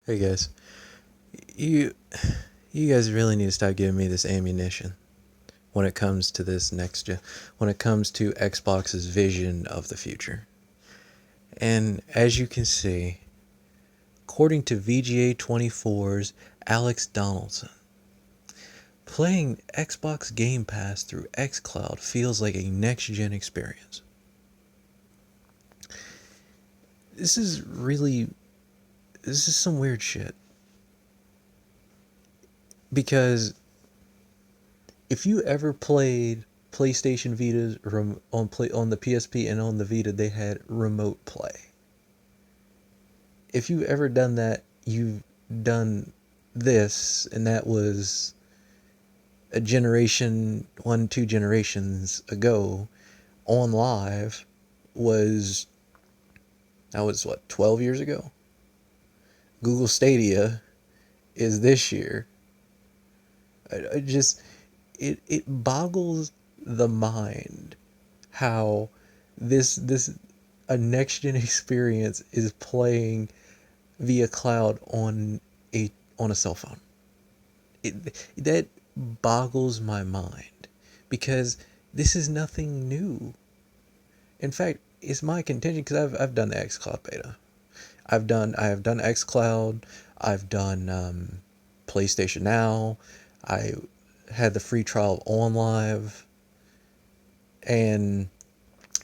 Hey guys, you you guys really need to stop giving me this ammunition when it comes to this next gen, when it comes to Xbox's vision of the future. And as you can see, according to VGA 24's Alex Donaldson, playing Xbox Game Pass through xCloud feels like a next gen experience. This is really this is some weird shit because if you ever played PlayStation Vitas on the PSP and on the Vita, they had remote play. If you ever done that, you've done this, and that was a generation, one, two generations ago. On live was that was what 12 years ago. Google Stadia is this year. I just it boggles the mind how this a next gen experience is playing via cloud on a cell phone. That boggles my mind because this is nothing new. In fact, it's my contention because I've done the xCloud beta. I have done xCloud. I've done PlayStation Now. I had the free trial of OnLive, and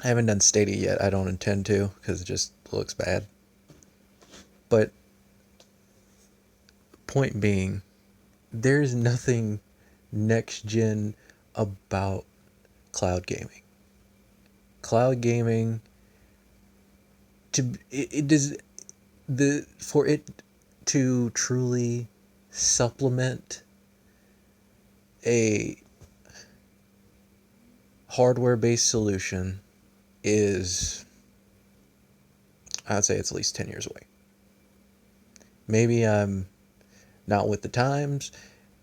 I haven't done Stadia yet. I don't intend to because it just looks bad. But point being, there's nothing next gen about cloud gaming. Cloud gaming it does the for it to truly supplement a hardware based solution is, I'd say it's at least 10 years away. Maybe I'm not with the times.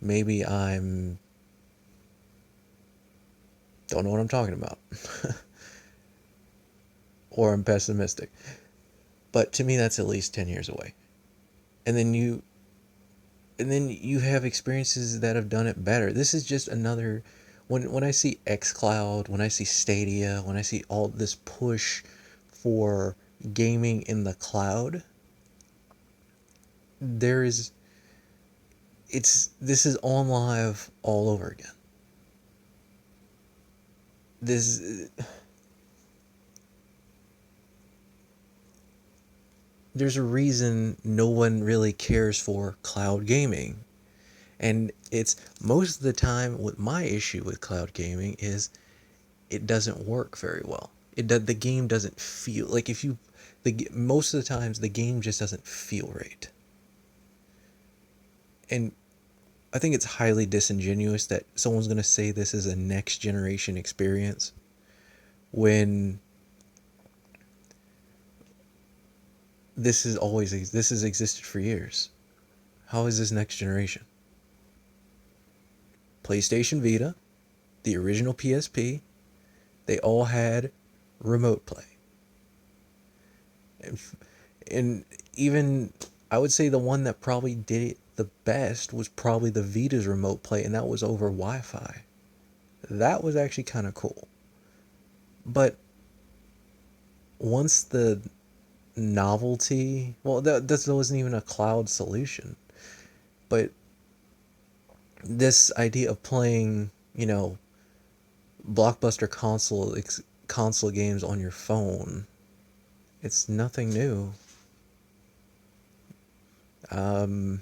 Maybe I'm don't know what I'm talking about. Or I'm pessimistic. But to me that's at least 10 years away. And then you have experiences that have done it better. This is just another when I see xCloud, when I see Stadia, when I see all this push for gaming in the cloud, there is this is on live all over again. This there's a reason no one really cares for cloud gaming. And it's most of the time what my issue with cloud gaming is it doesn't work very well. The game doesn't feel like if you the most of the times the game just doesn't feel right. And I think it's highly disingenuous that someone's going to say this is a next generation experience when this has existed for years. How is this next generation? PlayStation Vita, the original PSP, they all had remote play. And, and even I would say the one that probably did it the best was probably the Vita's remote play, and that was over Wi-Fi. That was actually kind of cool. But once the novelty, well, that wasn't even a cloud solution, but this idea of playing, blockbuster console games on your phone, it's nothing new. Um,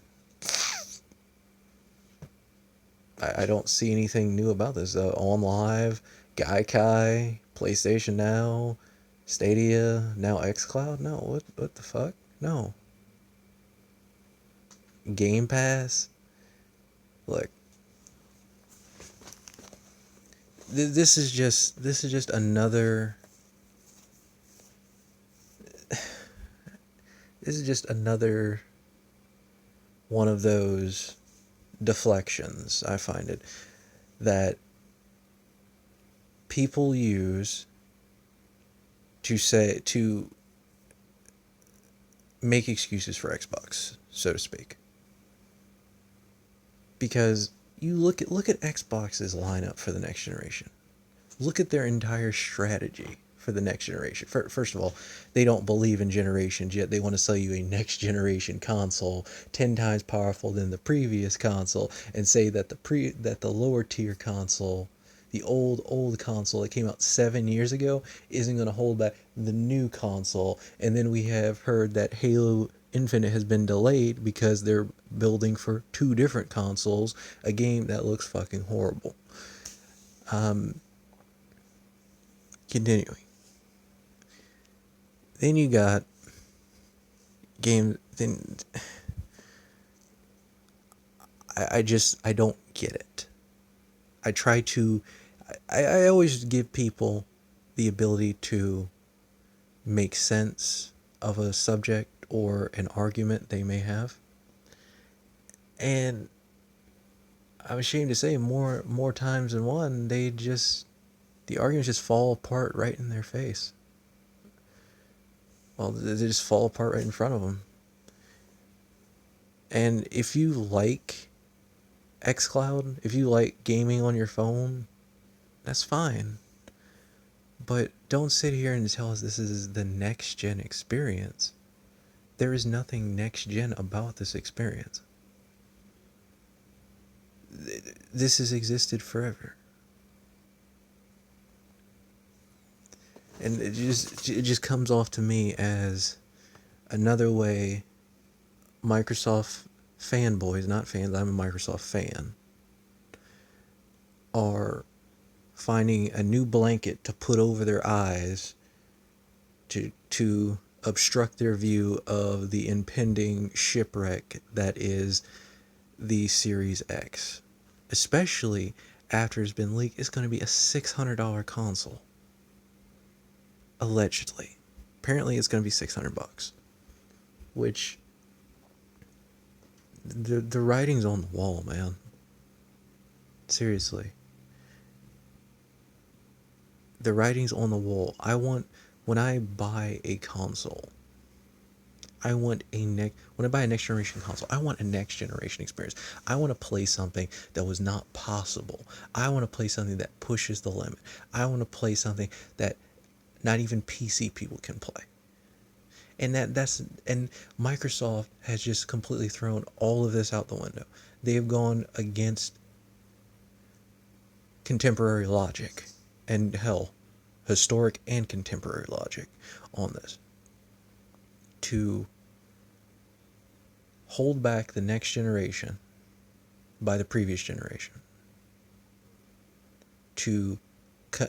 I don't see anything new about this. On Live, Gaikai, PlayStation Now, Stadia, now XCloud. No, what the fuck? No. Game Pass. Look, this is just another this is just another one of those deflections, I find it, that people use to make excuses for Xbox. so to speak. Because you look at Xbox's lineup for the next generation. Look at their entire strategy for the next generation. First of all, they don't believe in generations yet. They want to sell you a next generation console 10 times powerful than the previous console and say that the lower tier console, the old console that came out 7 years ago, isn't going to hold back the new console. And then we have heard that Halo Infinite has been delayed because they're building for two different consoles, a game that looks fucking horrible. Continuing. Then you got game. Then I don't get it. I try to. I always give people the ability to make sense of a subject or an argument they may have, and I'm ashamed to say more times than one the arguments just fall apart right in their face. Well, they just fall apart right in front of them. And if you like xCloud, if you like gaming on your phone, that's fine. But don't sit here and tell us this is the next gen experience. There is nothing next gen about this experience. This has existed forever. And it just comes off to me as another way Microsoft fanboys, not fans, I'm a Microsoft fan, are finding a new blanket to put over their eyes to obstruct their view of the impending shipwreck that is the Series X. Especially after it's been leaked, it's going to be a $600 console. Allegedly. Apparently it's going to be $600. Which the writing's on the wall, man. Seriously. The writing's on the wall. When I buy a console, when I buy a next generation console, I want a next generation experience. I want to play something that was not possible. I want to play something that pushes the limit. I want to play something that not even PC people can play. And and Microsoft has just completely thrown all of this out the window. They have gone against contemporary logic and hell, historic and contemporary logic on this to hold back the next generation by the previous generation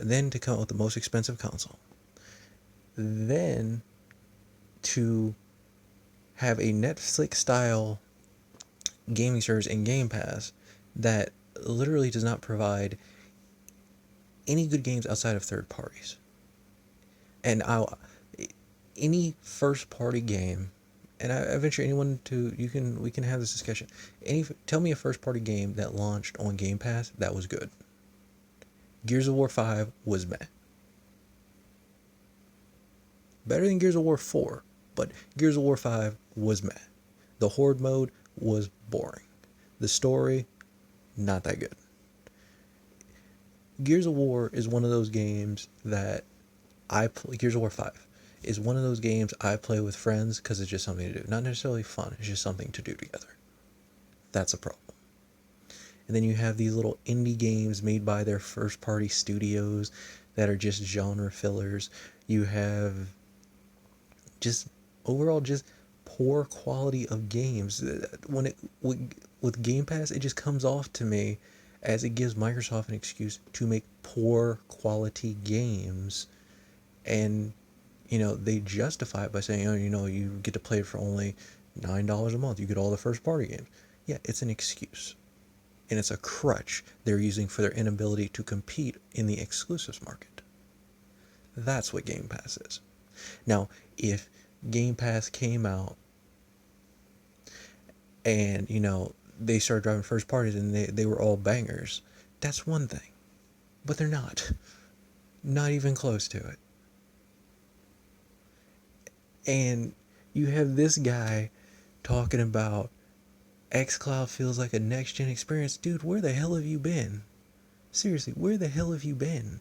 then to come up with the most expensive console, then to have a Netflix style gaming service and Game Pass that literally does not provide any good games outside of third parties. And any first party game, and I venture anyone to we can have this discussion. Tell me a first party game that launched on Game Pass that was good. Gears of War 5 was meh. Better than Gears of War 4, but Gears of War 5 was meh. The Horde mode was boring. The story, not that good. Gears of War is one of those games that Gears of War 5 is one of those games I play with friends because it's just something to do. Not necessarily fun, it's just something to do together. That's a problem. And then you have these little indie games made by their first party studios that are just genre fillers. You have just overall just poor quality of games. With Game Pass, it just comes off to me as it gives Microsoft an excuse to make poor quality games, and they justify it by saying, you get to play it for only $9 a month. You get all the first party games. Yeah, it's an excuse, and it's a crutch they're using for their inability to compete in the exclusives market. That's what Game Pass is. Now, if Game Pass came out and they started driving first parties and they were all bangers, that's one thing. But they're not even close to it. And you have this guy talking about xCloud feels like a next gen experience. Dude, where the hell have you been? Seriously, where the hell have you been?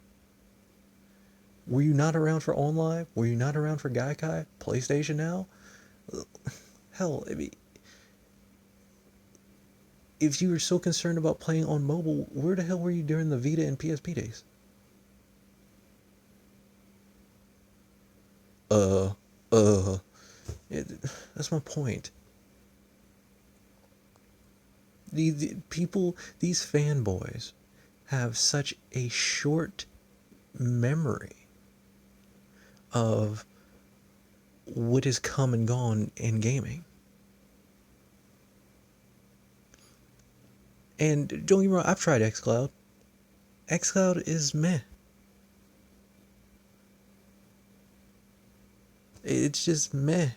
Were you not around for OnLive? Were you not around for Gaikai? PlayStation Now? Hell, I mean, if you were so concerned about playing on mobile, where the hell were you during the Vita and PSP days? Uh, uh, it, that's my point. The people, these fanboys, have such a short memory of what has come and gone in gaming. And don't get me wrong, I've tried xCloud. xCloud is meh. It's just meh.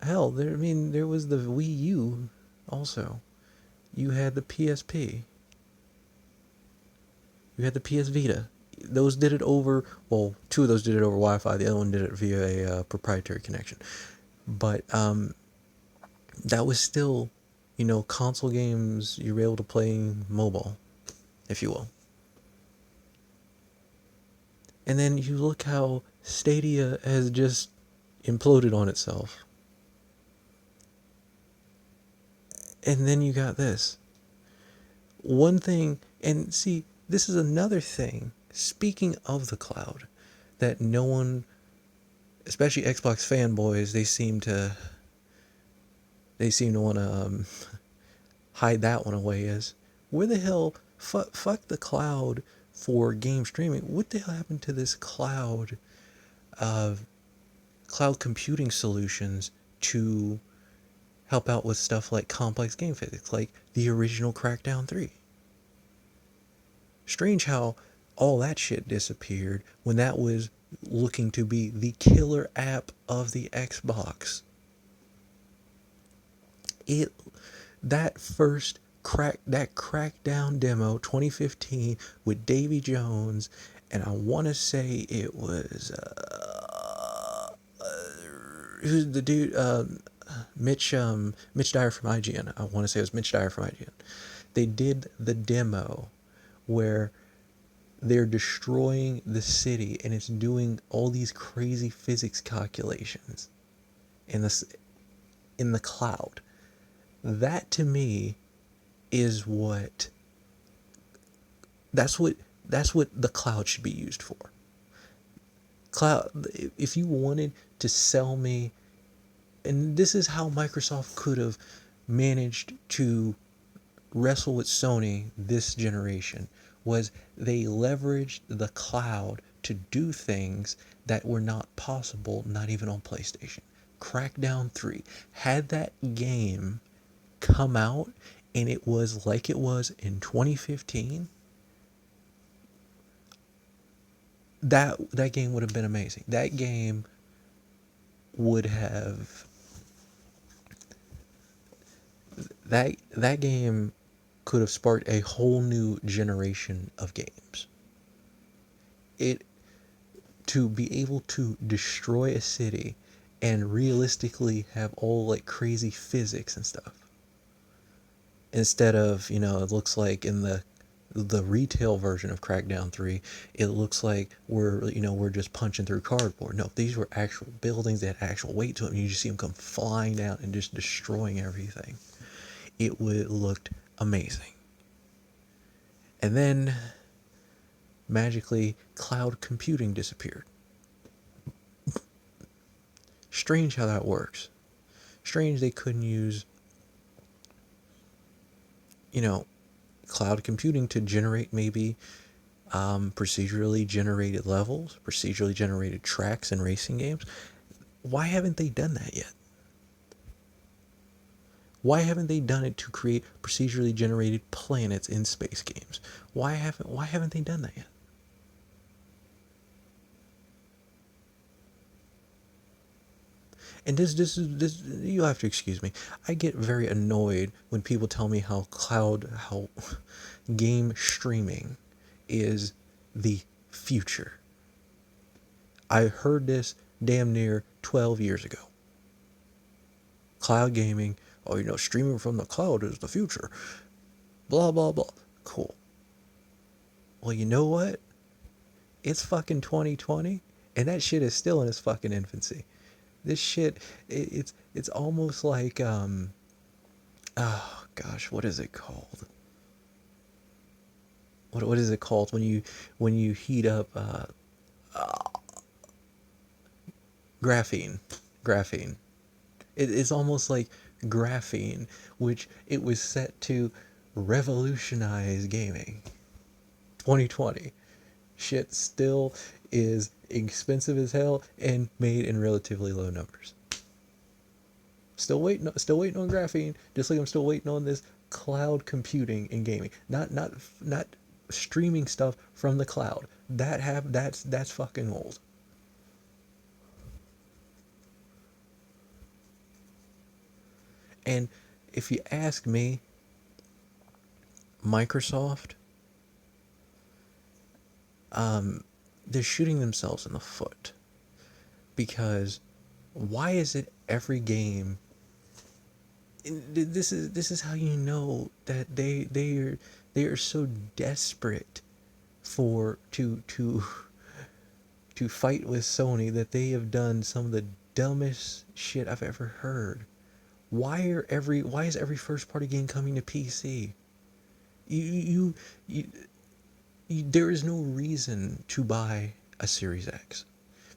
Hell, I mean, there was the Wii U also. You had the PSP. You had the PS Vita. Those did it over, well, two of those did it over Wi-Fi. The other one did it via a proprietary connection. But that was still, console games you were able to play mobile, if you will. And then you look how Stadia has just imploded on itself. And then you got this. One thing, and see, this is another thing, speaking of the cloud, that no one, especially Xbox fanboys, they seem to want to hide that one away, is where the hell, fuck the cloud for game streaming. What the hell happened to this cloud computing solutions to help out with stuff like complex game physics, like the original Crackdown 3? Strange how all that shit disappeared when that was looking to be the killer app of the Xbox. It that Crackdown demo 2015 with Davy Jones, and I want to say it was who's the dude, Mitch Dyer from IGN. I want to say it was Mitch Dyer from IGN. They did the demo where they're destroying the city and it's doing all these crazy physics calculations in this in the cloud. That to me is that's what the cloud should be used for. Cloud, if you wanted to sell me, and this is how Microsoft could have managed to wrestle with Sony this generation, was they leveraged the cloud to do things that were not possible, not even on PlayStation. Crackdown 3 had that game come out and it was like it was in 2015, that game would have been amazing. That game would have that game could have sparked a whole new generation of games. It To be able to destroy a city and realistically have all like crazy physics and stuff, instead of, it looks like in the retail version of Crackdown 3, it looks like we're just punching through cardboard. No, these were actual buildings that had actual weight to them. You just see them come flying down and just destroying everything. It looked amazing. And then magically cloud computing disappeared. Strange how that works. Strange they couldn't use, cloud computing to generate maybe procedurally generated levels, procedurally generated tracks in racing games. Why haven't they done that yet? Why haven't they done it to create procedurally generated planets in space games? Why haven't they done that yet? And this you'll have to excuse me. I get very annoyed when people tell me how game streaming is the future. I heard this damn near 12 years ago. cloud gaming. Oh, streaming from the cloud is the future. Blah blah blah. Cool. Well, you know what? It's fucking 2020, and that shit is still in its fucking infancy. This shit, it's almost like oh gosh, what is it called? What is it called when you heat up graphene? Graphene. It's almost like graphene, which it was set to revolutionize gaming. 2020. Shit still is expensive as hell and made in relatively low numbers. Still waiting on graphene, just like I'm still waiting on this cloud computing in gaming. Not streaming stuff from the cloud. That's fucking old. And if you ask me, Microsoft, they're shooting themselves in the foot, because why is it every game, this is how you know that they are so desperate for to fight with Sony, that they have done some of the dumbest shit I've ever heard. Why is every first party game coming to PC? You you, you, there is no reason to buy a Series X,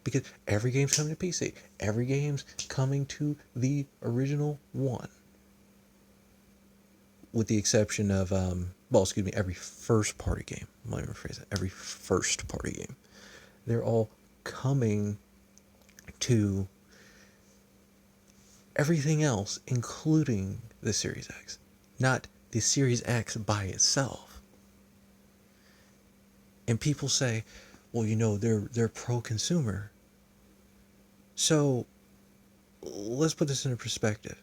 because every game's coming to PC. Every game's coming to the original one, with the exception of well, excuse me, every first party game. Let me rephrase that. Every first party game, they're all coming to everything else, including the Series X, not the Series X by itself. And people say, well, they're pro-consumer. So let's put this into perspective.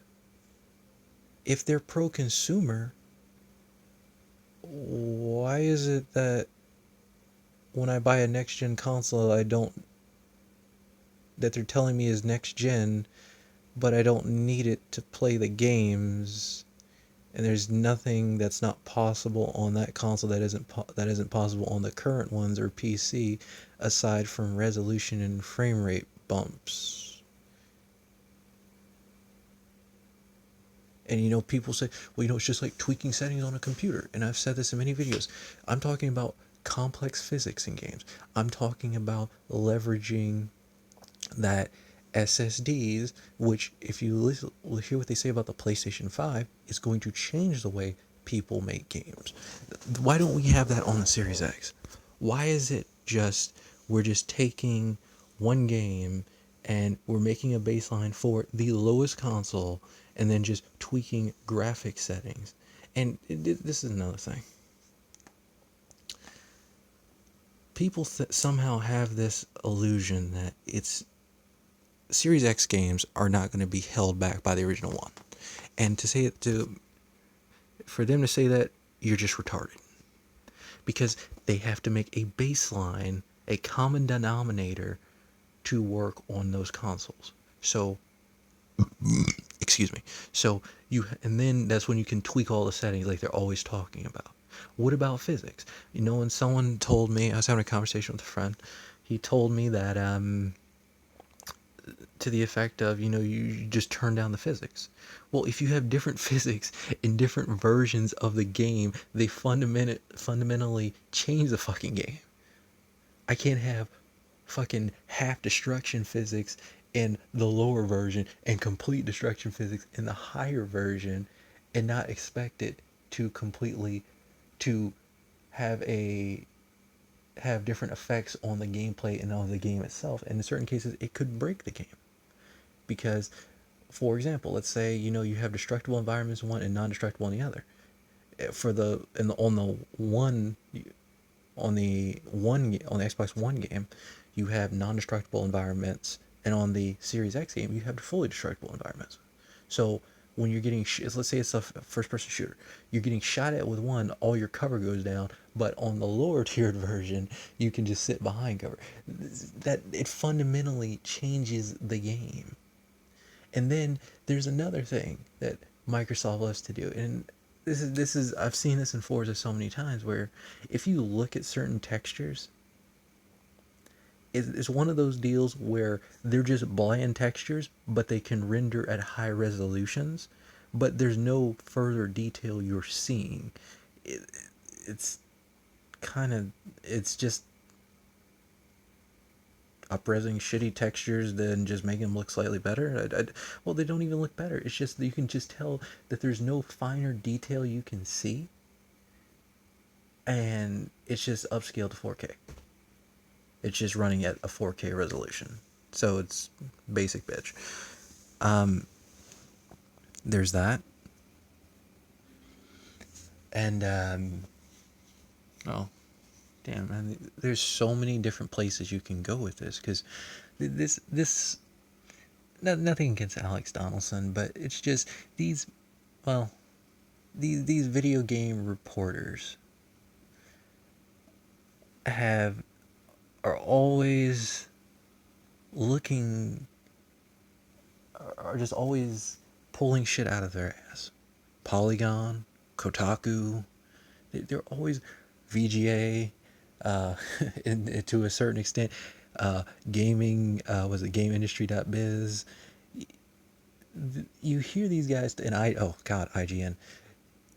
If they're pro-consumer, why is it that when I buy a next gen console, that they're telling me is next gen, but I don't need it to play the games, and there's nothing that's not possible on that console that isn't possible on the current ones or PC, aside from resolution and frame rate bumps. And people say, well, it's just like tweaking settings on a computer. And I've said this in many videos. I'm talking about complex physics in games. I'm talking about leveraging that SSDs, which, if you hear what they say about the PlayStation 5, is going to change the way people make games. Why don't we have that on the Series X? Why is it we're just taking one game and we're making a baseline for the lowest console, and then just tweaking graphic settings? And this is another thing. People somehow have this illusion that Series X games are not going to be held back by the original one. And for them to say that, you're just retarded. Because they have to make a baseline, a common denominator, to work on those consoles. So, excuse me. And then that's when you can tweak all the settings like they're always talking about. What about physics? When someone told me, I was having a conversation with a friend, he told me that, to the effect of, you just turn down the physics. Well, if you have different physics in different versions of the game, they fundamentally change the fucking game. I can't have fucking half destruction physics in the lower version and complete destruction physics in the higher version, and not expect it to completely to have different effects on the gameplay and on the game itself. And in certain cases, it could break the game. Because, for example, let's say you have destructible environments in one and non-destructible in the other. On the Xbox One game, you have non-destructible environments, and on the Series X game, you have fully destructible environments. So when you're getting, let's say it's a first-person shooter, you're getting shot at with one, all your cover goes down, but on the lower tiered version, you can just sit behind cover. That it fundamentally changes the game. And then there's another thing that Microsoft loves to do, and this is I've seen this in Forza so many times, where if you look at certain textures, it's one of those deals where they're just bland textures, but they can render at high resolutions, but there's no further detail you're seeing. It, it's kind of, it's just upresing shitty textures, then just making them look slightly better. Well, they don't even look better. It's just you can just tell that there's no finer detail you can see, and it's just upscaled to 4K. It's just running at a 4K resolution, so it's basic bitch. Um, there's that, and oh, damn, man, there's so many different places you can go with this, because this nothing against Alex Donaldson, but it's just these, well, these video game reporters have are always looking, are just always pulling shit out of their ass. Polygon, Kotaku, they're always VGA, uh, to a certain extent, gaming, was it GameIndustry.biz? You hear these guys, and oh god, IGN.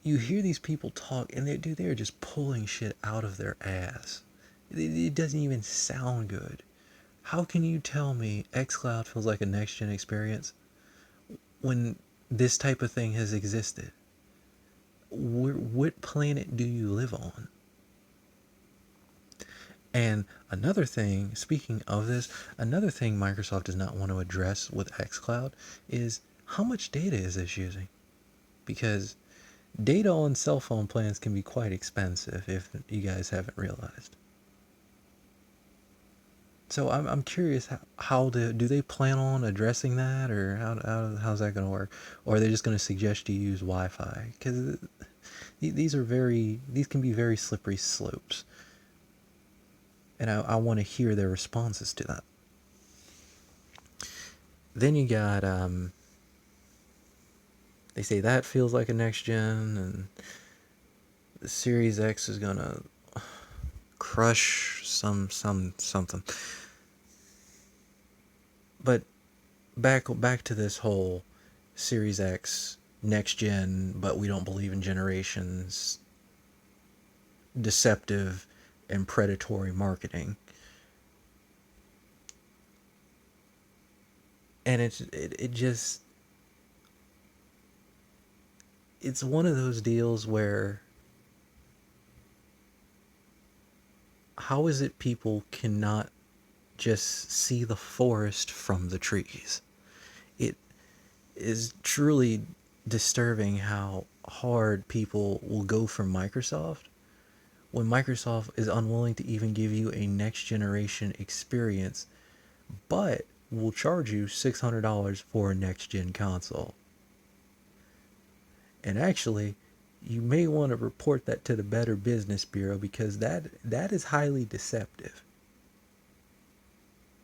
You hear these people talk, and they're just pulling shit out of their ass. It doesn't even sound good. How can you tell me xCloud feels like a next gen experience when this type of thing has existed? What planet do you live on? And another thing, speaking of this, another thing Microsoft does not want to address with xCloud is how much data is this using? Because data on cell phone plans can be quite expensive if you guys haven't realized. So I'm curious, how do they plan on addressing that, or how's that going to work? Or are they just going to suggest you use Wi-Fi? Because these can be very slippery slopes, and I want to hear their responses to that. Then you got, they say that feels like a next gen, and the Series X is gonna crush something. But back to this whole Series X next gen, but we don't believe in generations, deceptive and predatory marketing. And it just, it's one of those deals where, how is it people cannot just see the forest from the trees? It is truly disturbing how hard people will go for Microsoft when Microsoft is unwilling to even give you a next generation experience, but will charge you $600 for a next gen console. And actually, you may want to report that to the Better Business Bureau, because that is highly deceptive.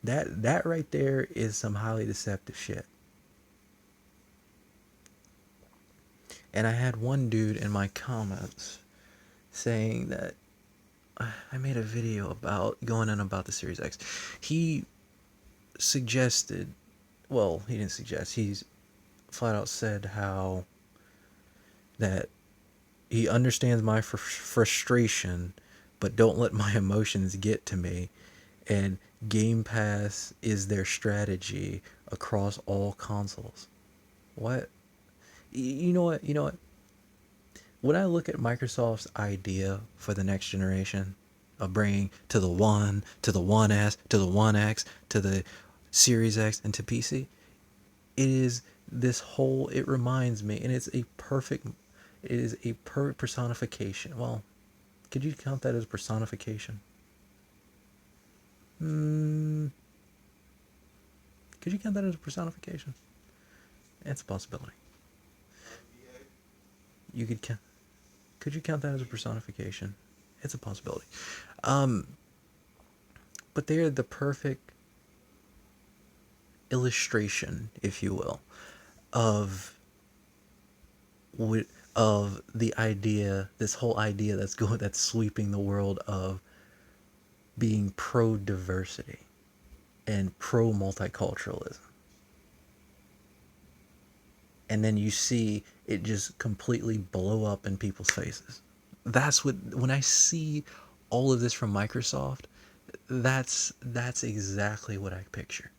That right there is some highly deceptive shit. And I had one dude in my comments saying that I made a video about going on about the Series X. He suggested, well, he didn't suggest, he's flat out said how that he understands my frustration, but don't let my emotions get to me, and Game Pass is their strategy across all consoles. What? You know what? You know what? When I look at Microsoft's idea for the next generation of bringing to the One, to the One S, to the One X, to the Series X, and to PC, it is this whole, it reminds me, and it's a perfect, it is a perfect personification. Well, could you count that as personification? Could you count that as a personification? It's a possibility. You could count. Could you count that as a personification? It's a possibility. Um, but they're the perfect illustration, if you will, of of the idea, this whole idea that's sweeping the world of being pro diversity and pro multiculturalism. And then you see it just completely blow up in people's faces. That's what, when I see all of this from Microsoft, that's exactly what I picture.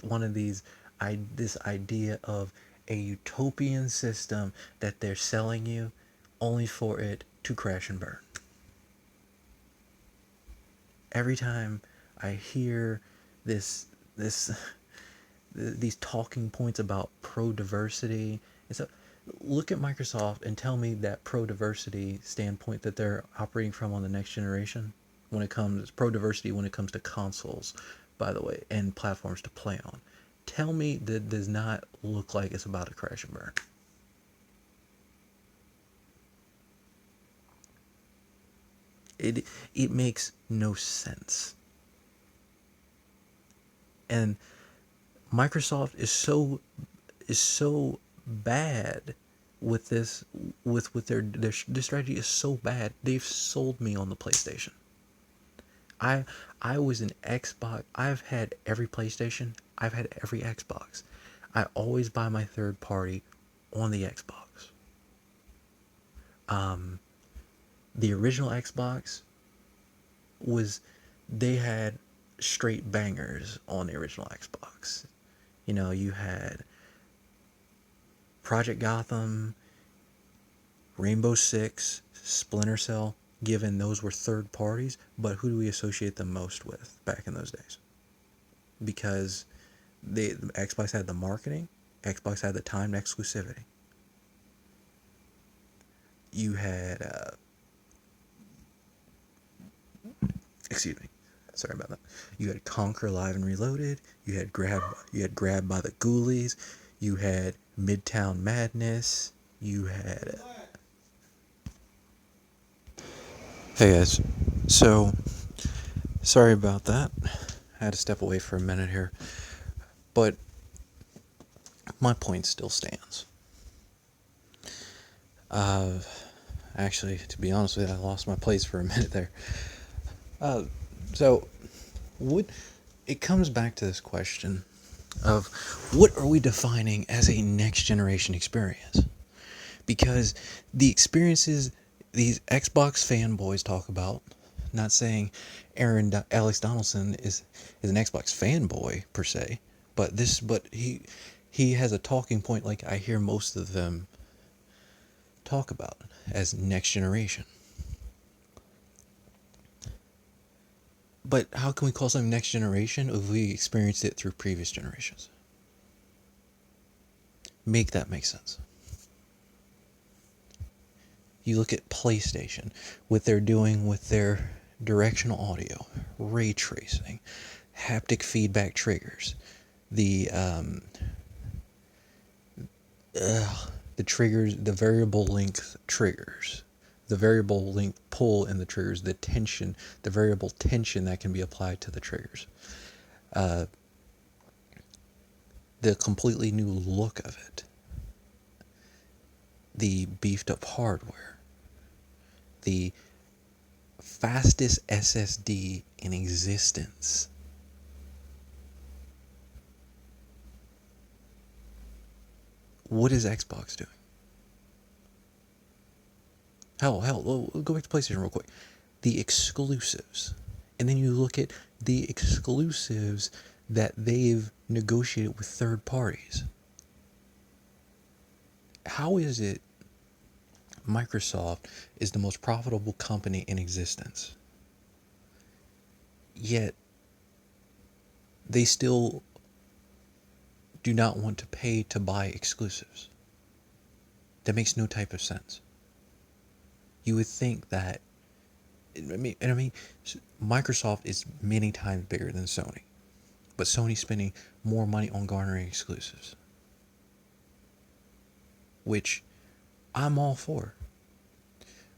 One of these, this idea of a utopian system that they're selling you only for it to crash and burn. Every time I hear this these talking points about pro diversity, and so look at Microsoft and tell me that pro diversity standpoint that they're operating from on the next generation, when it comes pro diversity when it comes to consoles, by the way, and platforms to play on. Tell me that does not look like it's about to crash and burn. It makes no sense. And Microsoft is so bad with this, with their strategy is so bad. They've sold me on the PlayStation. I I was an Xbox. I've had every PlayStation. I've had every Xbox. I always buy my third party on the Xbox. The original Xbox was, they had straight bangers on the original Xbox. You know, you had Project Gotham, Rainbow Six, Splinter Cell, given those were third parties, but who do we associate them most with back in those days? Because Xbox had the marketing, Xbox had the timed exclusivity. You had, excuse me, sorry about that. You had Conquer Live and Reloaded. You had Grab by the Ghoulies. You had Midtown Madness. You had. Hey guys, so sorry about that. I had to step away for a minute here, but my point still stands. Actually, to be honest with you, I lost my place for a minute there. So, it comes back to this question of what are we defining as a next generation experience? Because the experiences these Xbox fanboys talk about, not saying Alex Donaldson is an Xbox fanboy per se, but he has a talking point like I hear most of them talk about as next generation. But how can we call something next generation if we experienced it through previous generations? Make that make sense. You look at PlayStation, what they're doing with their directional audio, ray tracing, haptic feedback triggers, the triggers, the variable length triggers, the variable length pull in the triggers, the tension, the variable tension that can be applied to the triggers, the completely new look of it, the beefed up hardware, the fastest SSD in existence. What is Xbox doing? Hell, we'll go back to PlayStation real quick. The exclusives. And then you look at the exclusives that they've negotiated with third parties. How is it Microsoft is the most profitable company in existence, yet they still do not want to pay to buy exclusives? That makes no type of sense. You would think that, I mean, Microsoft is many times bigger than Sony, but Sony's spending more money on garnering exclusives, which I'm all for.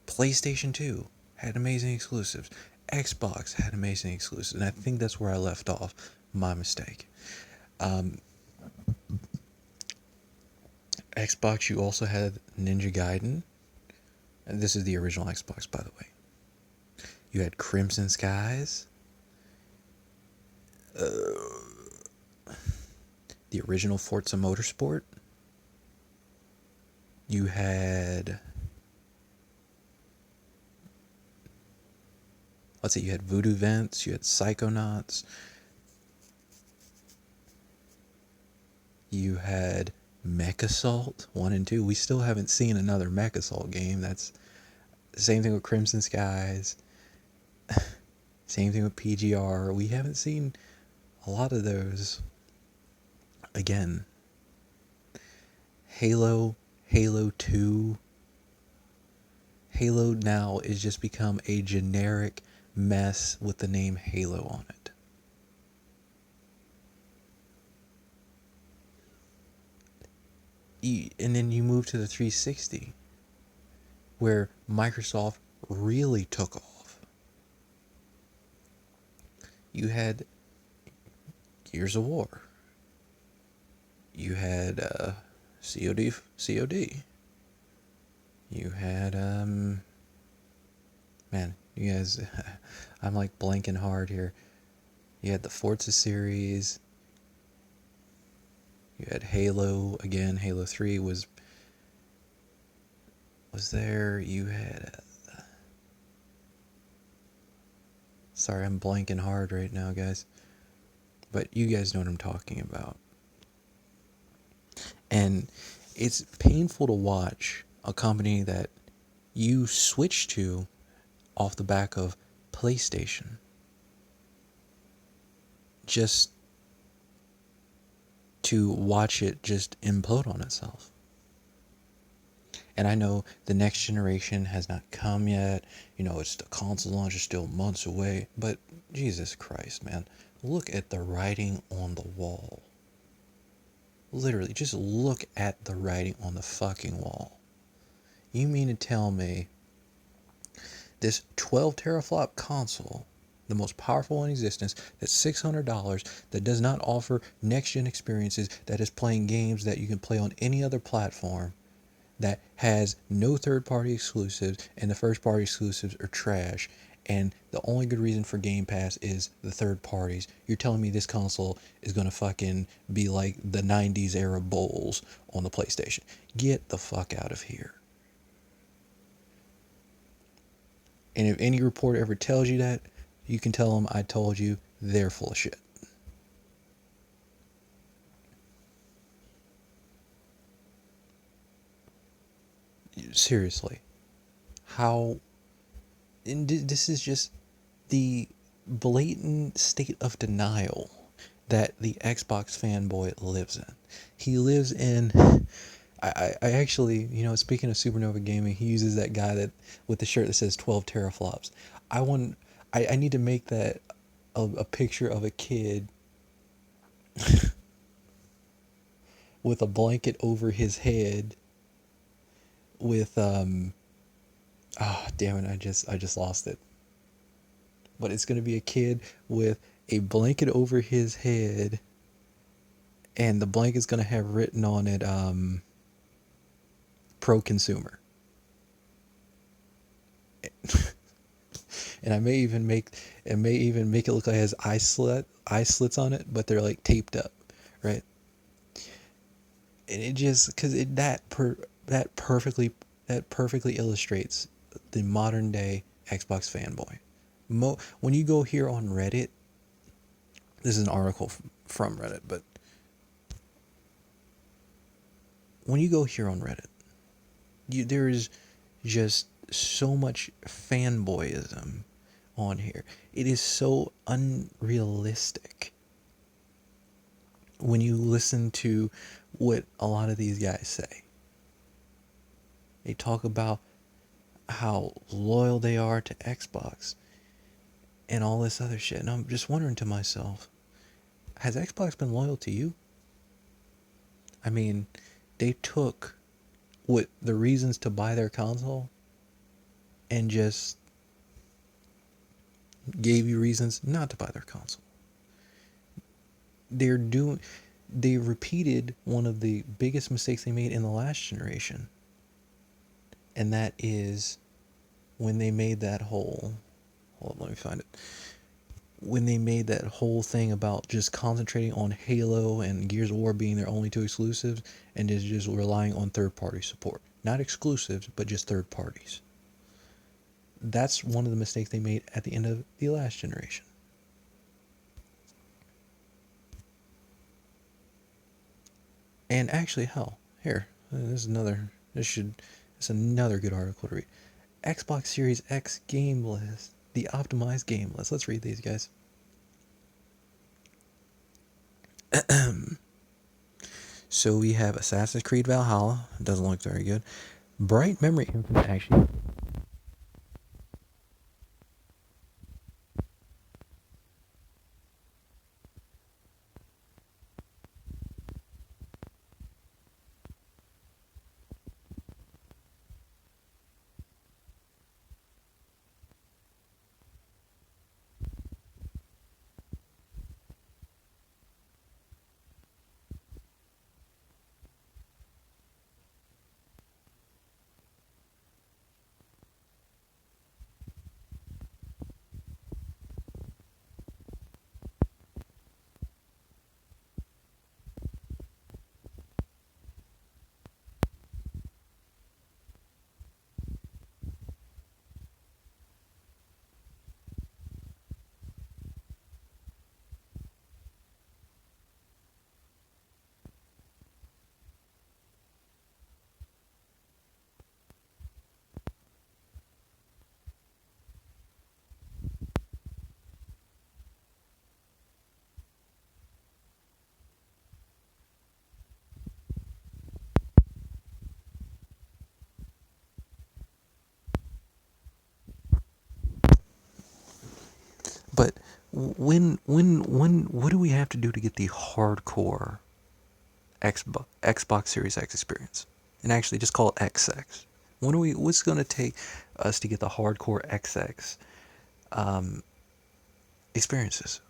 PlayStation 2 had amazing exclusives. Xbox had amazing exclusives, and I think that's where I left off My mistake. Um, Xbox, you also had Ninja Gaiden. And this is the original Xbox, by the way. You had Crimson Skies. The original Forza Motorsport. You had, let's see, you had Voodoo Vents, you had Psychonauts, you had Mech Assault 1 and 2. We still haven't seen another Mech Assault game. That's the same thing with Crimson Skies. Same thing with PGR. We haven't seen a lot of those. Again, Halo, Halo 2. Halo now is just become a generic mess with the name Halo on it. And then you move to the 360, where Microsoft really took off. You had Gears of War. You had COD. You had man, you guys, I'm like blanking hard here. You had the Forza series. You had Halo again. Halo 3 was there. You had sorry, I'm blanking hard right now, guys. But you guys know what I'm talking about. And it's painful to watch a company that you switch to off the back of PlayStation just to watch it just implode on itself. And I know the next generation has not come yet. You know, it's the console launch is still months away. But Jesus Christ, man, look at the writing on the wall. Literally, just look at the writing on the fucking wall. You mean to tell me this 12 teraflop console, the most powerful in existence, that's $600, that does not offer next-gen experiences, that is playing games that you can play on any other platform, that has no third-party exclusives, and the first-party exclusives are trash, and the only good reason for Game Pass is the third parties. You're telling me this console is gonna fucking be like the 90s era bowls on the PlayStation. Get the fuck out of here. And if any reporter ever tells you that, you can tell them I told you. They're full of shit. Seriously. How... And this is just the blatant state of denial that the Xbox fanboy lives in. He lives in... I actually, you know, speaking of Supernova Gaming, he uses that guy that with the shirt that says 12 teraflops. I need to make that a picture of a kid with a blanket over his head with damn it, I just lost it. But it's gonna be a kid with a blanket over his head, and the blanket's gonna have written on it pro consumer. And I may even make it look like it has eye slits on it, but they're like taped up, right? And it just because that perfectly illustrates the modern day Xbox fanboy. When you go here on Reddit, this is an article from Reddit, but when you go here on Reddit, there is just so much fanboyism on here. It is so unrealistic when you listen to what a lot of these guys say. They talk about how loyal they are to Xbox and all this other shit. And I'm just wondering to myself, has Xbox been loyal to you? I mean, they took what the reasons to buy their console and just gave you reasons not to buy their console. they're doing they repeated one of the biggest mistakes they made in the last generation, and that is when they made that whole hold on, let me find it. When they made that whole thing about just concentrating on Halo and Gears of War being their only two exclusives, and is just relying on third party support. Not exclusives, but just third parties. That's one of the mistakes they made at the end of the last generation. And actually, hell, here, this is another. It's another good article to read. Xbox Series X game list, the optimized game list. Let's read these, guys. So we have Assassin's Creed Valhalla. It doesn't look very good. Bright Memory Infinite, actually. But what do we have to do to get the hardcore Xbox Series X experience? And actually, just call it XX. What's going to take us to get the hardcore XX um, experiences?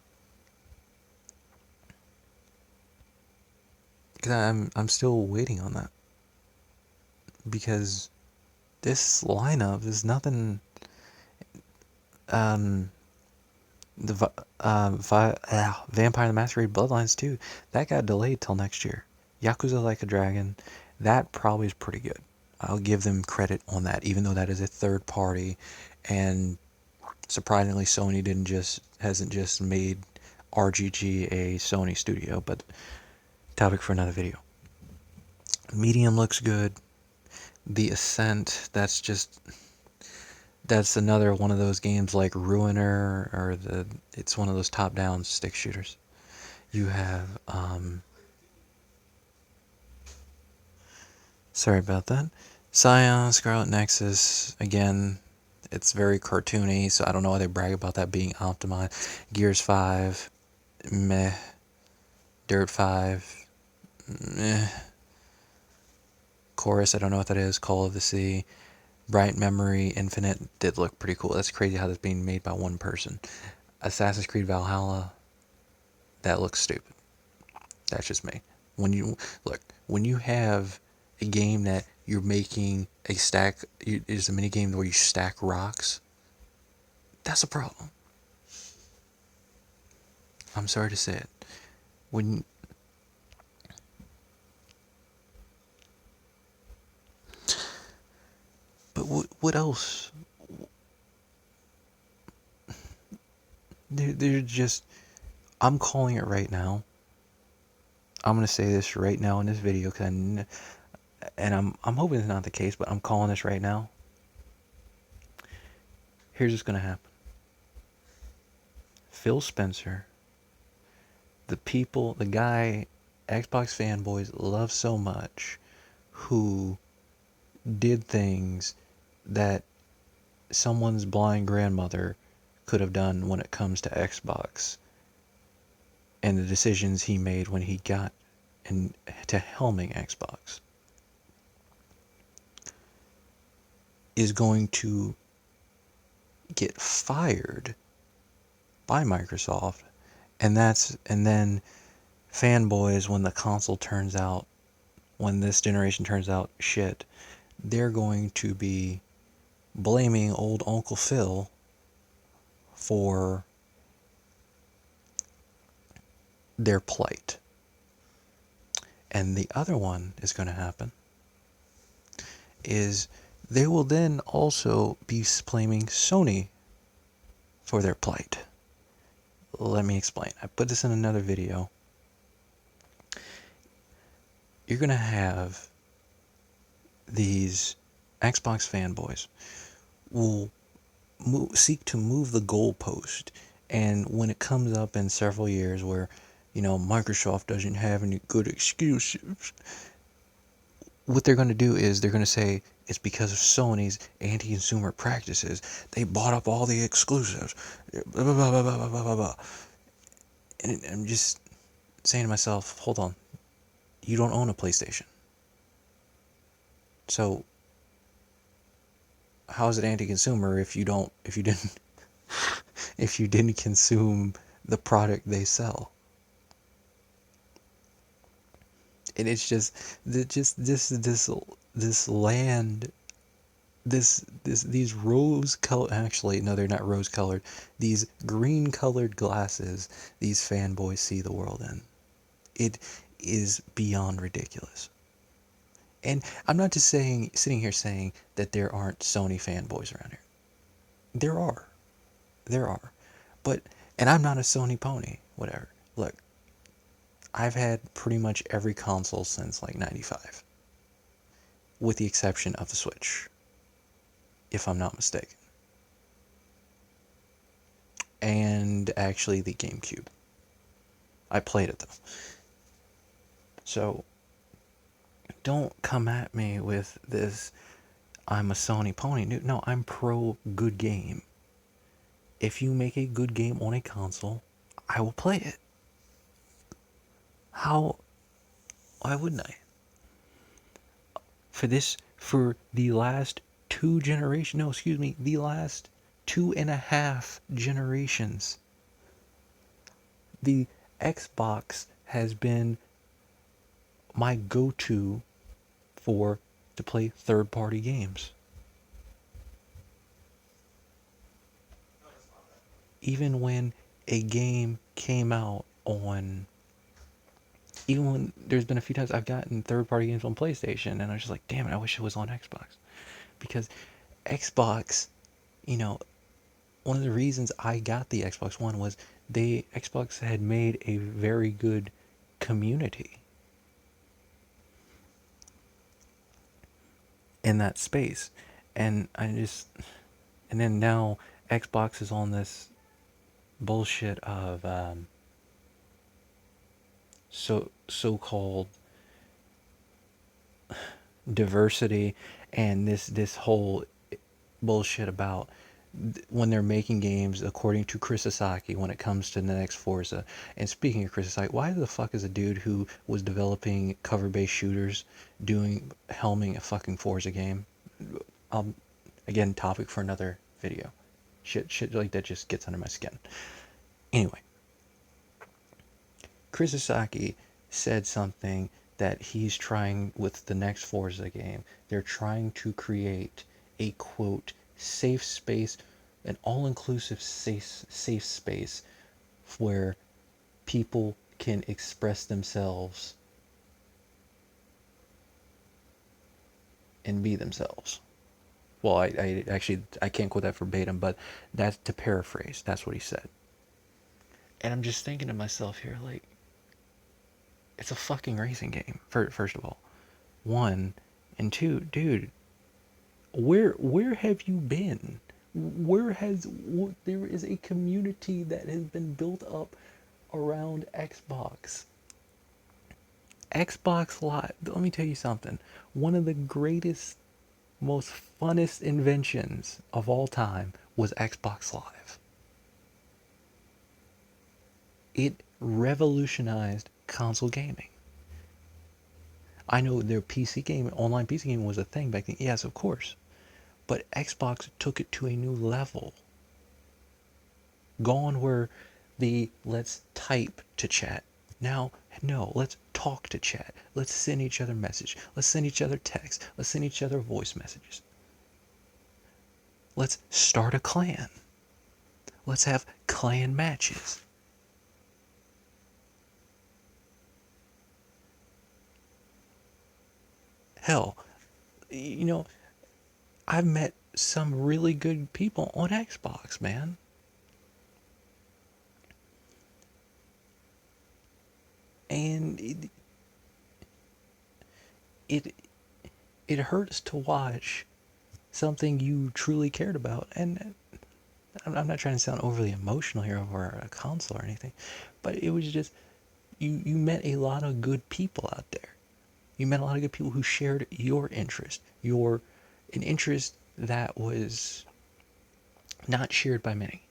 Because I'm still waiting on that, because this lineup is nothing. Um, the Vampire the Masquerade Bloodlines 2, that got delayed till next year. Yakuza Like a Dragon, that probably is pretty good. I'll give them credit on that, even though that is a third party, and surprisingly, Sony hasn't just made RGG a Sony studio. But topic for another video. Medium looks good. The Ascent, that's another one of those games like Ruiner, or it's one of those top-down stick shooters. You have sorry about that. Scion, Scarlet Nexus, again, it's very cartoony, so I don't know why they brag about that being optimized. Gears 5, meh. Dirt 5, meh. Chorus, I don't know what that is. Call of the Sea. Bright Memory Infinite did look pretty cool. That's crazy how that's being made by one person. Assassin's Creed Valhalla, that looks stupid. That's just me. When you have a game that you're making a stack, is a mini game where you stack rocks, that's a problem. I'm sorry to say it. When but what else? They're just. I'm calling it right now. I'm gonna say this right now in this video, and I'm hoping it's not the case, but I'm calling this right now. Here's what's gonna happen. Phil Spencer, the guy Xbox fanboys love so much, who did things that someone's blind grandmother could have done when it comes to Xbox, and the decisions he made when he got into helming Xbox, is going to get fired by Microsoft, and then fanboys, when the console turns out, when this generation turns out shit, they're going to be blaming old Uncle Phil for their plight. And the other one is going to happen is they will then also be blaming Sony for their plight. Let me explain. I put this in another video. You're going to have these Xbox fanboys will seek to move the goalpost, and when it comes up in several years where, you know, Microsoft doesn't have any good excuses, what they're going to do is they're going to say it's because of Sony's anti-consumer practices. They bought up all the exclusives. Blah, blah, blah, blah, blah, blah, blah, blah. And I'm just saying to myself, hold on. You don't own a PlayStation. So how is it anti-consumer if you didn't if you didn't consume the product they sell? And it's just this land, these rose colored, actually no, they're not rose colored, these green colored glasses these fanboys see the world in. It is beyond ridiculous. And I'm not just sitting here saying that there aren't Sony fanboys around here. There are. There are. But, and I'm not a Sony pony, whatever. Look, I've had pretty much every console since like 95, with the exception of the Switch, if I'm not mistaken. And actually the GameCube. I played it though. So, don't come at me with this, I'm a Sony pony. No, I'm pro good game. If you make a good game on a console, I will play it. Why wouldn't I? For the last the last 2.5 generations, the Xbox has been my go-to to play third-party games. Even when a game came out on, even when there's been a few times I've gotten third-party games on PlayStation, and I was just like, damn it, I wish it was on Xbox. Because Xbox, you know, one of the reasons I got the Xbox One was Xbox had made a very good community in that space. And then now Xbox is on this bullshit of so-called diversity, and this whole bullshit about when they're making games according to Chris Sasaki when it comes to the next Forza. And speaking of Chris Sasaki, why the fuck is a dude who was developing cover-based shooters helming a fucking Forza game? Again, topic for another video. Shit like that just gets under my skin. Anyway, Chris Sasaki said something that he's trying with the next Forza game. They're trying to create a, quote, safe space, an all-inclusive safe space where people can express themselves and be themselves. Well, I actually, I can't quote that verbatim, but that's to paraphrase. That's what he said. And I'm just thinking to myself here, like, it's a fucking racing game, first of all. One, and two, dude, where have you been? There is a community that has been built up around Xbox. Xbox Live, let me tell you something. One of the greatest, most funnest inventions of all time was Xbox Live. It revolutionized console gaming. I know their online PC gaming was a thing back then. Yes, of course. But Xbox took it to a new level. Gone were the let's type to chat. Now, no, let's talk to chat. Let's send each other message. Let's send each other text. Let's send each other voice messages. Let's start a clan. Let's have clan matches. Hell, you know, I've met some really good people on Xbox, man. And it it hurts to watch something you truly cared about. And I'm not trying to sound overly emotional here over a console or anything, but it was just you met a lot of good people out there. You met a lot of good people who shared your interest, an interest that was not shared by many.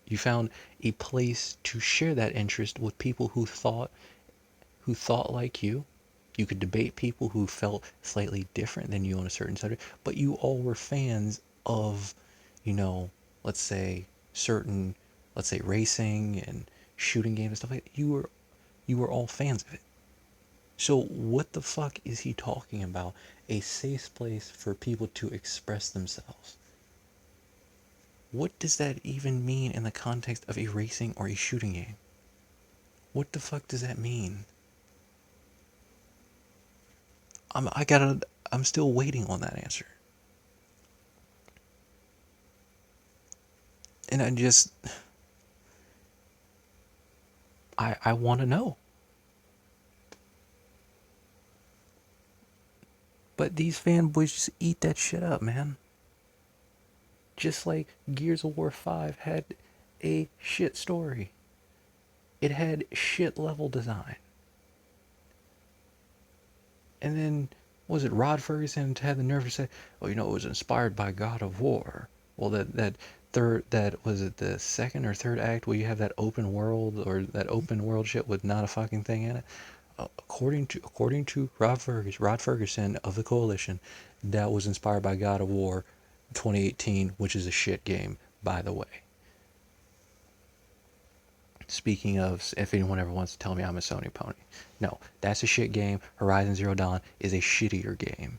You found a place to share that interest with people who thought like you. You could debate people who felt slightly different than you on a certain subject, but you all were fans of, you know, let's say certain, let's say racing and shooting games and stuff like that. You were all fans of it. So what the fuck is he talking about? A safe place for people to express themselves. What does that even mean in the context of a racing or a shooting game? What the fuck does that mean? I'm still waiting on that answer. And I want to know. But these fanboys just eat that shit up, man. Just like Gears of War 5 had a shit story. It had shit level design. And then, was it Rod Ferguson to have the nerve to say, "Oh, you know, it was inspired by God of War." Well, that was it the second or third act where you have that open world or that open world shit with not a fucking thing in it. According to Rod Ferguson of the Coalition, that was inspired by God of War 2018, which is a shit game, by the way. Speaking of, if anyone ever wants to tell me I'm a Sony pony, no, that's a shit game. Horizon Zero Dawn is a shittier game.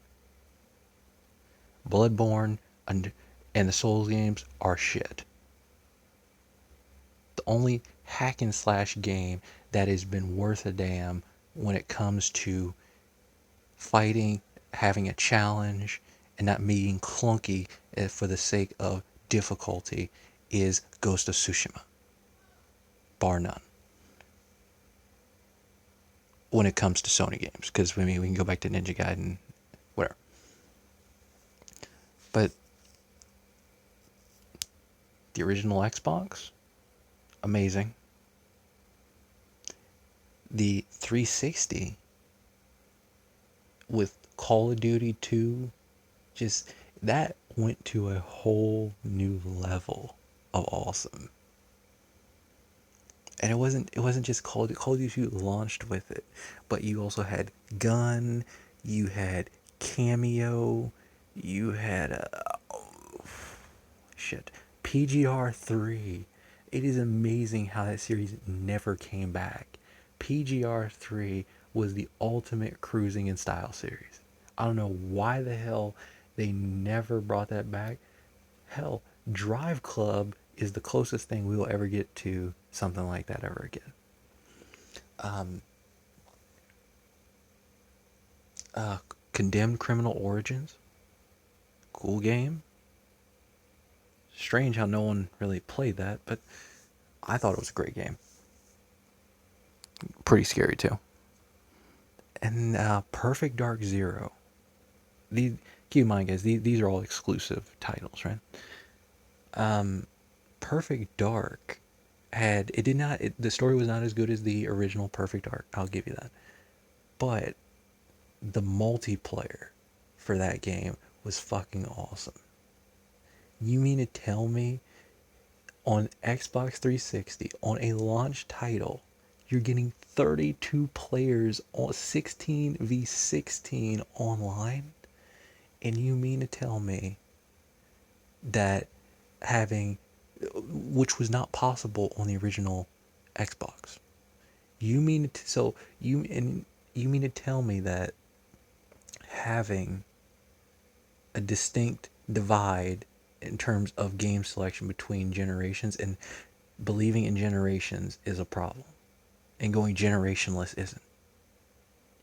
Bloodborne and the Souls games are shit. The only hack and slash game that has been worth a damn when it comes to fighting, having a challenge, and not being clunky for the sake of difficulty is Ghost of Tsushima. Bar none. When it comes to Sony games, because I mean, we can go back to Ninja Gaiden, whatever. But the original Xbox, amazing. The 360 with Call of Duty 2, just that went to a whole new level of awesome. And it wasn't just Call of Duty 2 launched with it, but you also had Gun, you had Cameo, you had shit, PGR3. It is amazing how that series never came back. PGR3 was the ultimate cruising in style series. I don't know why the hell they never brought that back. Hell, Drive Club is the closest thing we will ever get to something like that ever again. Um, uh, Condemned Criminal Origins, cool game. Strange how no one really played that, but I thought it was a great game. Pretty scary too. And Perfect Dark Zero. These, keep in mind, guys, these are all exclusive titles, right? Perfect Dark had it did not the story was not as good as the original Perfect Dark. I'll give you that, but the multiplayer for that game was fucking awesome. You mean to tell me on Xbox 360 on a launch title you're getting 32 players on 16v16 online? And you mean to tell me that having, which was not possible on the original Xbox, You mean to, so you mean to tell me that having a distinct divide in terms of game selection between generations and believing in generations is a problem, and going generationless isn't?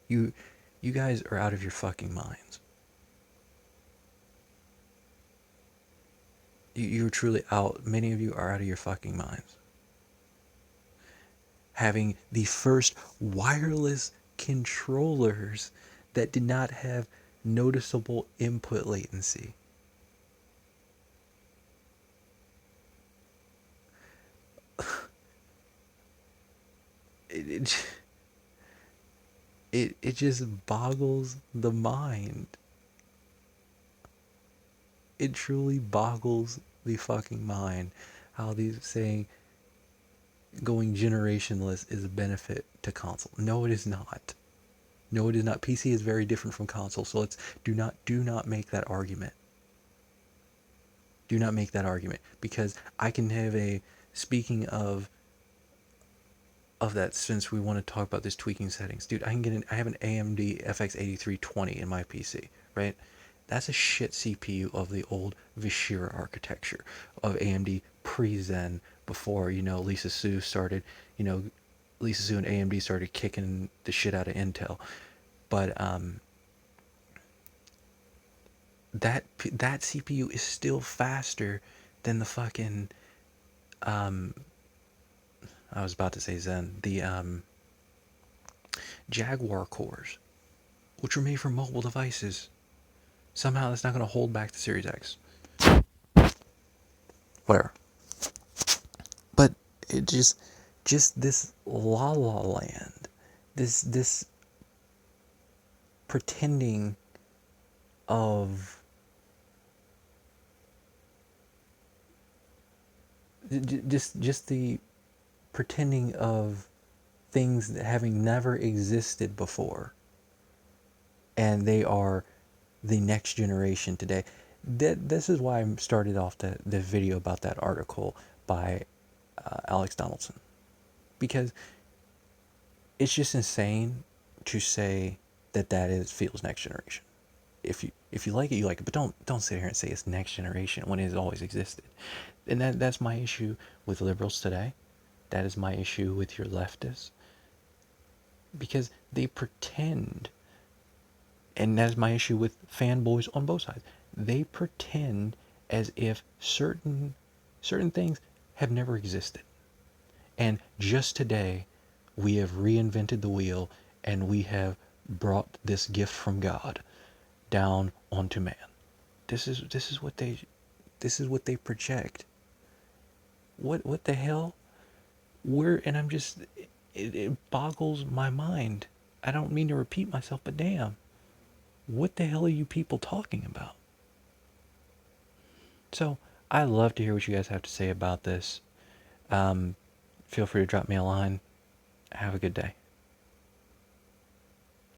You you guys are out of your fucking minds. You're truly out. Many of you are out of your fucking minds. Having the first wireless controllers that did not have noticeable input latency. It, it just boggles the mind. It truly boggles the fucking mind how these saying going generationless is a benefit to console. No, it is not. No, it is not. PC is very different from console, so let's do not make that argument. Do not make that argument, because I can have a, speaking of that, since we want to talk about this tweaking settings, dude, I have an AMD FX 8320 in my PC, right? That's a shit CPU of the old Vishira architecture of AMD pre-Zen, before, Lisa Su started, you know, Lisa Su and AMD started kicking the shit out of Intel. But that CPU is still faster than the fucking, I was about to say Zen, the Jaguar cores, which were made for mobile devices. Somehow that's not going to hold back the Series X. Whatever. But it just this la la land, this pretending of just the pretending of things that having never existed before, and they are the next generation today. This is why I started off the video about that article by Alex Donaldson, because it's just insane to say that is feels next generation. If you like it, you like it, but don't sit here and say it's next generation when it has always existed. And that's my issue with liberals today. That is my issue with your leftists, because they pretend, and that's my issue with fanboys on both sides. They pretend as if certain things have never existed. And just today, we have reinvented the wheel, and we have brought this gift from God down onto man. This is what they project. What the hell? And I'm just, it boggles my mind. I don't mean to repeat myself, but damn, what the hell are you people talking about? So I love to hear what you guys have to say about this. Feel free to drop me a line. Have a good day.